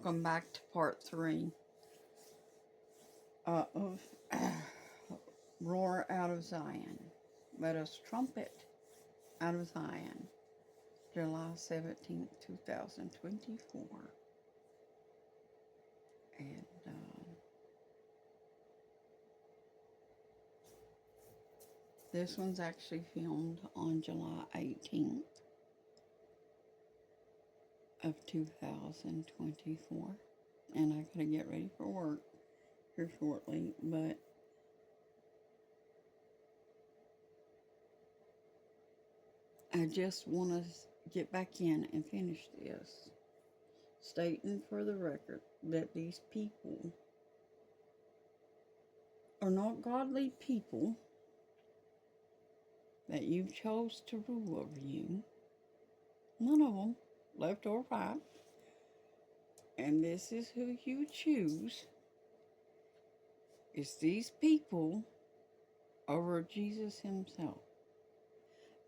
welcome back to part 3 of Roar Out of Zion. Let us trumpet out of Zion, July 17th, 2024. And this one's actually filmed on July 18th of 2024. And I gotta get ready for work here shortly, but I just want to get back in and finish this, stating for the record that these people are not godly people that you chose to rule over you. None of them, left or right. And this is who you choose. It's these people over Jesus himself.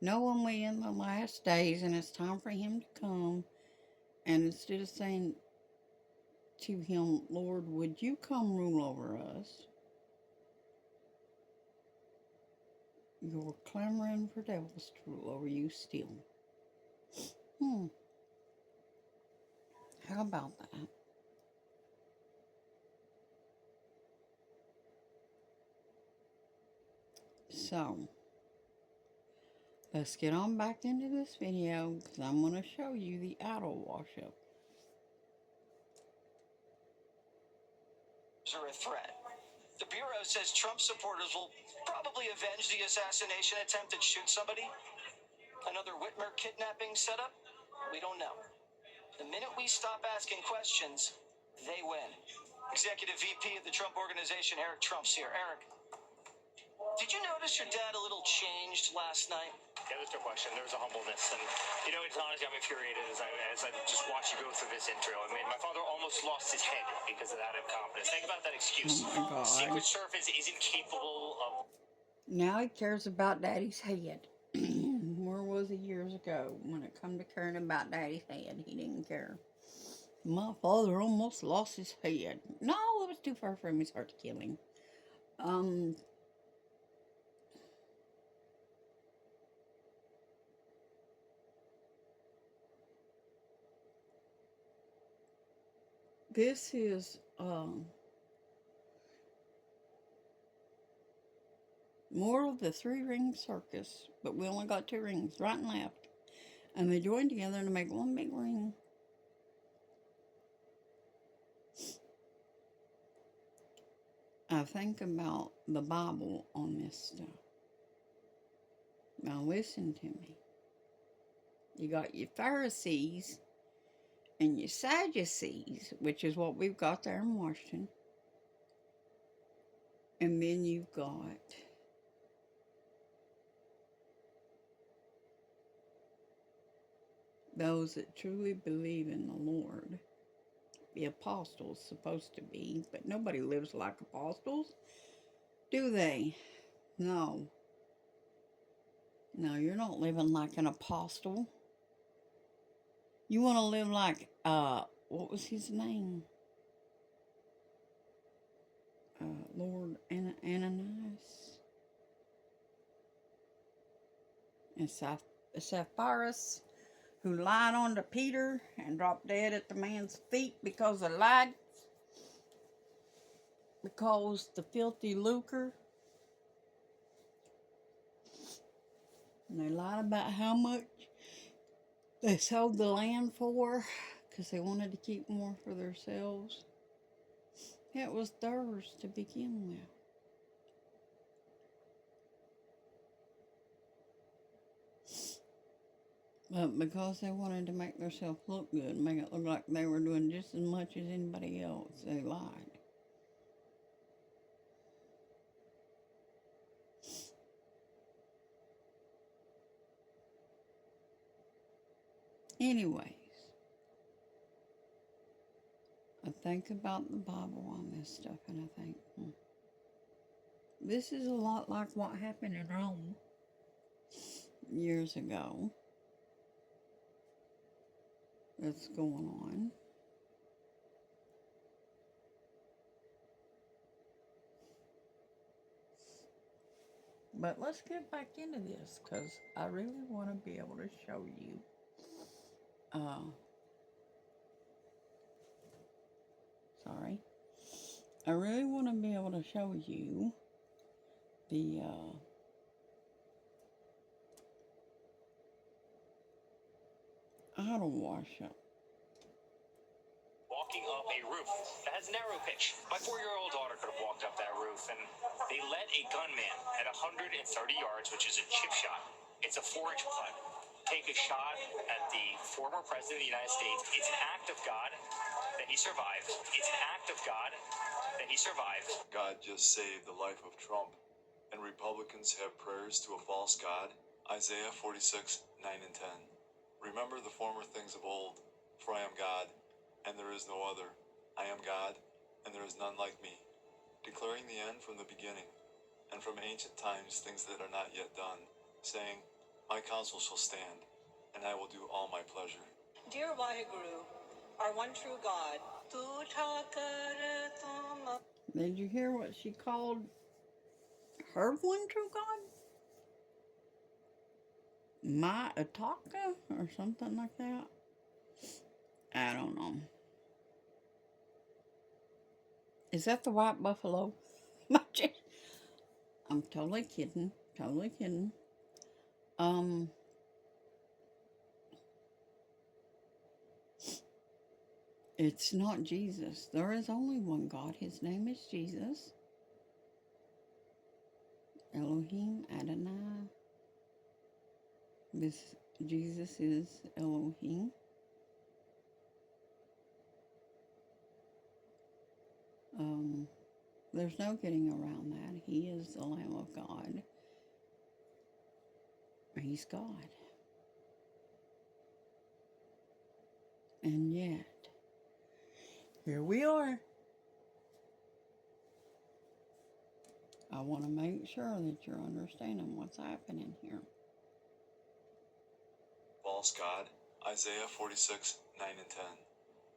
Knowing we in the last days and it's time for him to come, and instead of saying to him, Lord, would you come rule over us? You're clamoring for devils to rule over you still. How about that? So, let's get on back into this video because I'm going to show you the idol wash-up. Are a threat. The Bureau says Trump supporters will probably avenge the assassination attempt and shoot somebody. Another Whitmer kidnapping setup? We don't know. The minute we stop asking questions, they win. Executive VP of the Trump Organization, Eric Trump's here. Eric, did you notice your dad a little changed last night? Yeah, there's no question. There was a humbleness. And, you know, it's honestly, I'm infuriated as I just watch you go through this intro. I mean, my father almost lost his head because of that incompetence. Think about that excuse. Oh my God. Secret Service isn't capable of... Now he cares about Daddy's head. Where was he years ago when it come to caring about Daddy's head? He didn't care. My father almost lost his head. No, it was too far from his heart to kill him. This is more of the 3-ring circus, but we only got 2 rings, right and left. And they join together to make one big ring. I think about the Bible on this stuff. Now listen to me. You got your Pharisees and your Sadducees, which is what we've got there in Washington. And then you've got those that truly believe in the Lord. The apostles supposed to be, but nobody lives like apostles, do they? No. No, you're not living like an apostle. You want to live like, what was his name? Lord Ananias. And Sapphirus, who lied on to Peter and dropped dead at the man's feet because they lied. Because the filthy lucre. And they lied about how much they sold the land for because they wanted to keep more for themselves. It was theirs to begin with. But because they wanted to make themselves look good, make it look like they were doing just as much as anybody else, they lied. Anyways, I think about the Bible on this stuff and I think, this is a lot like what happened in Rome years ago. That's going on. But let's get back into this because I really want to be able to show you. Sorry. I really want to be able to show you the auto wash up. Walking up a roof that has narrow pitch. My 4-year-old daughter could have walked up that roof, and they let a gunman at 130 yards, which is a chip shot. It's a 4-inch putt. Take a shot at the former president of the United States. It's an act of God that he survived. It's an act of God that he survived. God just saved the life of Trump, and Republicans have prayers to a false God. Isaiah 46, 9 and 10. Remember the former things of old, for I am God, and there is no other. I am God, and there is none like me, declaring the end from the beginning, and from ancient times things that are not yet done, saying, my counsel shall stand, and I will do all my pleasure. Dear Waheguru, our one true God, Did you hear what she called her one true God? My Ataka or something like that? I don't know. Is that the white buffalo? I'm totally kidding. Totally kidding. It's not Jesus. There is only one God. His name is Jesus. Elohim Adonai. This Jesus is Elohim. There's no getting around that. He is the Lamb of God. He's God. And yet, here we are. I want to make sure that you're understanding what's happening here. False God. Isaiah 46, 9 and 10.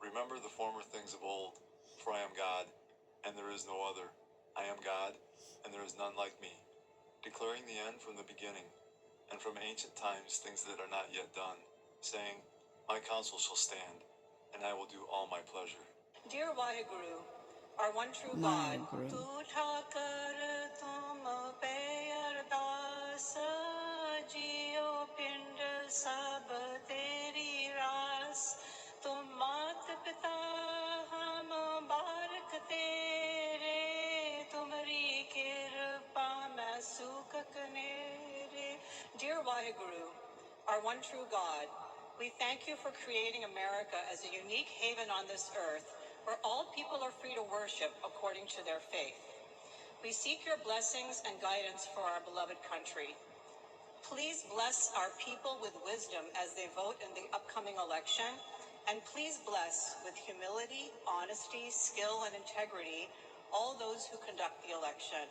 Remember the former things of old, for I am God, and there is no other. I am God, and there is none like me, declaring the end from the beginning, and from ancient times things that are not yet done, saying, my counsel shall stand, and I will do all my pleasure. Dear Waheguru, our one true God, Tu Thakar Tum Pe Ardas Jio Pind Sab Teri Ras Tum Mat Pita Hum Barak Tere Tumari Kirpa Masukak Nere. Dear Waheguru, our one true God, we thank you for creating America as a unique haven on this earth where all people are free to worship according to their faith. We seek your blessings and guidance for our beloved country. Please bless our people with wisdom as they vote in the upcoming election, and please bless with humility, honesty, skill, and integrity all those who conduct the election.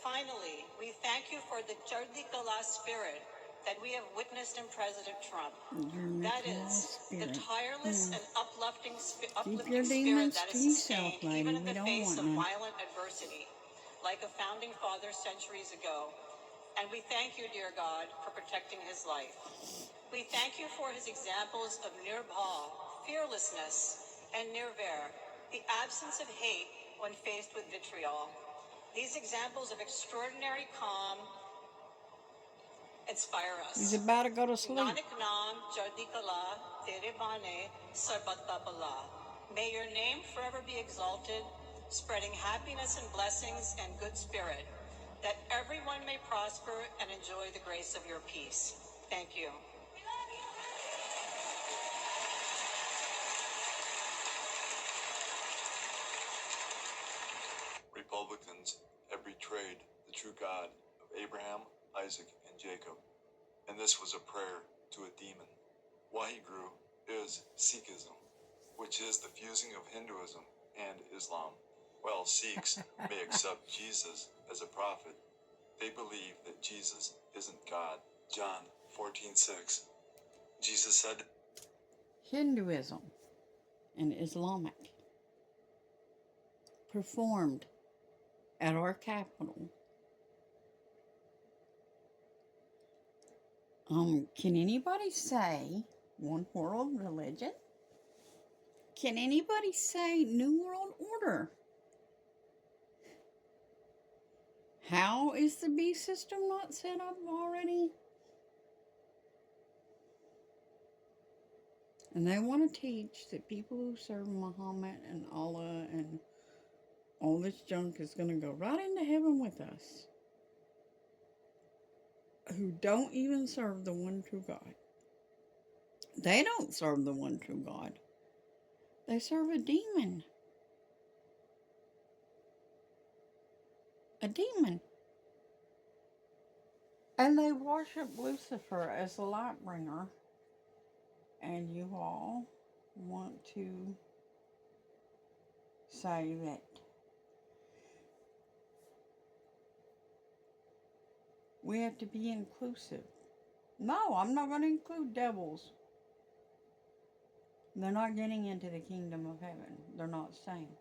Finally, we thank you for the Chardi Kala spirit that we have witnessed in President Trump. That is, the tireless and uplifting spirit that is sustained even in the face of violent adversity, like a founding father centuries ago. And we thank you, dear God, for protecting his life. We thank you for his examples of nirbha, fearlessness, and nirvair, the absence of hate when faced with vitriol. These examples of extraordinary calm inspire us. He's about to go to sleep. Nanak Naam Chardi Kala Tere Bane Sarbatta Bala. May your name forever be exalted, spreading happiness and blessings and good spirit, that everyone may prosper and enjoy the grace of your peace. Thank you. Republicans have betrayed the true God of Abraham, Isaac, and Jacob, and this was a prayer to a demon. Waheguru is Sikhism, which is the fusing of Hinduism and Islam. While Sikhs may accept Jesus as a prophet, they believe that Jesus isn't God. John 14:6. Jesus said, Hinduism and Islamic performed at our capital Can anybody say one world religion? Can anybody say New World Order? How is the beast system not set up already? And they want to teach that people who serve Muhammad and Allah and all this junk is going to go right into heaven with us, who don't even serve the one true God. They don't serve the one true God. They serve a demon. A demon. And they worship Lucifer as the light bringer. And you all want to say that we have to be inclusive. No, I'm not going to include devils. They're not getting into the kingdom of heaven. They're not staying.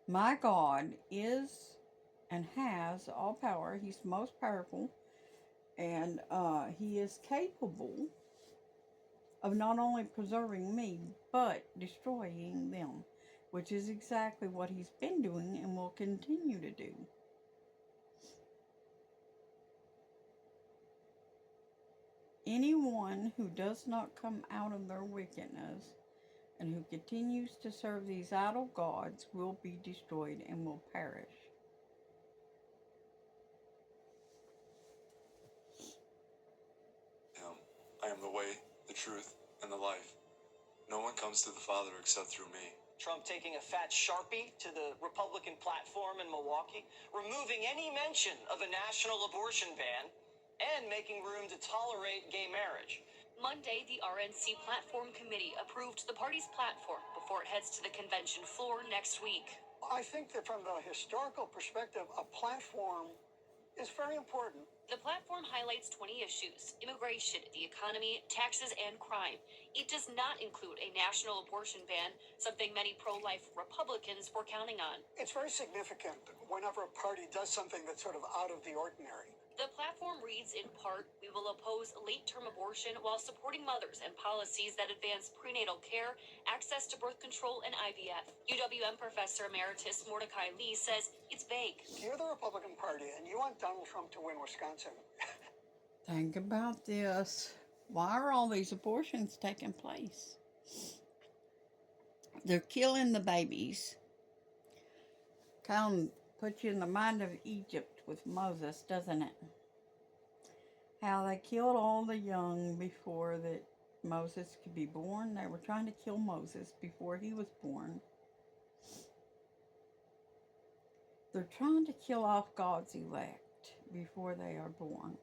My God is and has all power. He's most powerful. And he is capable of not only preserving me, but destroying them, which is exactly what he's been doing and will continue to do. Anyone who does not come out of their wickedness and who continues to serve these idol gods will be destroyed and will perish. I am the way, the truth, and the life. No one comes to the Father except through me. Trump taking a fat Sharpie to the Republican platform in Milwaukee, removing any mention of a national abortion ban, and making room to tolerate gay marriage. Monday, the RNC Platform Committee approved the party's platform before it heads to the convention floor next week. I think that from the historical perspective, a platform is very important. The platform highlights 20 issues: immigration, the economy, taxes, and crime. It does not include a national abortion ban, something many pro-life Republicans were counting on. It's very significant whenever a party does something that's sort of out of the ordinary. The platform reads in part, "We will oppose late-term abortion while supporting mothers and policies that advance prenatal care, access to birth control, and IVF." UWM Professor Emeritus Mordecai Lee says it's vague. You're the Republican Party, and you want Donald Trump to win Wisconsin. Think about this. Why are all these abortions taking place? They're killing the babies. Kind of puts you in the mind of Egypt with Moses, doesn't it? How they killed all the young before that Moses could be born. They were trying to kill Moses before he was born. They're trying to kill off God's elect before they are born.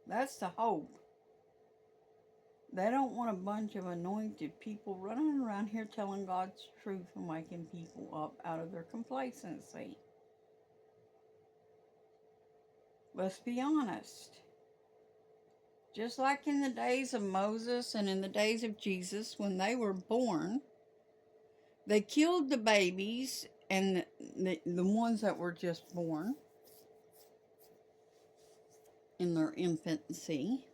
That's the hope. They don't want a bunch of anointed people running around here telling God's truth and waking people up out of their complacency. Let's be honest. Just like in the days of Moses and in the days of Jesus, when they were born, they killed the babies and the ones that were just born in their infancy,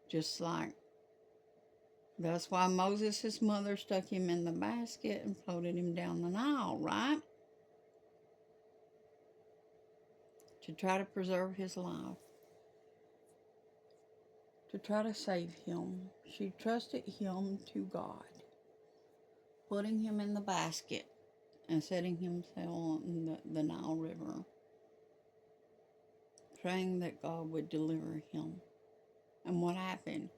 just like that's why Moses' mother stuck him in the basket and floated him down the Nile, right? To try to preserve his life. To try to save him. She trusted him to God. Putting him in the basket and setting him sail on the Nile River. Praying that God would deliver him. And what happened?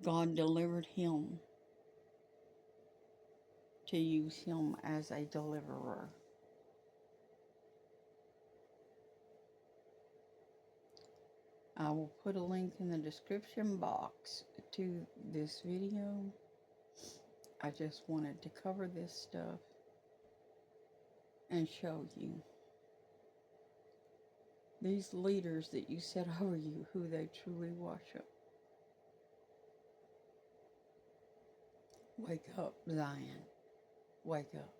God delivered him to use him as a deliverer. I will put a link in the description box to this video. I just wanted to cover this stuff and show you these leaders that you set over you, who they truly worship. Wake up, Zion. Wake up.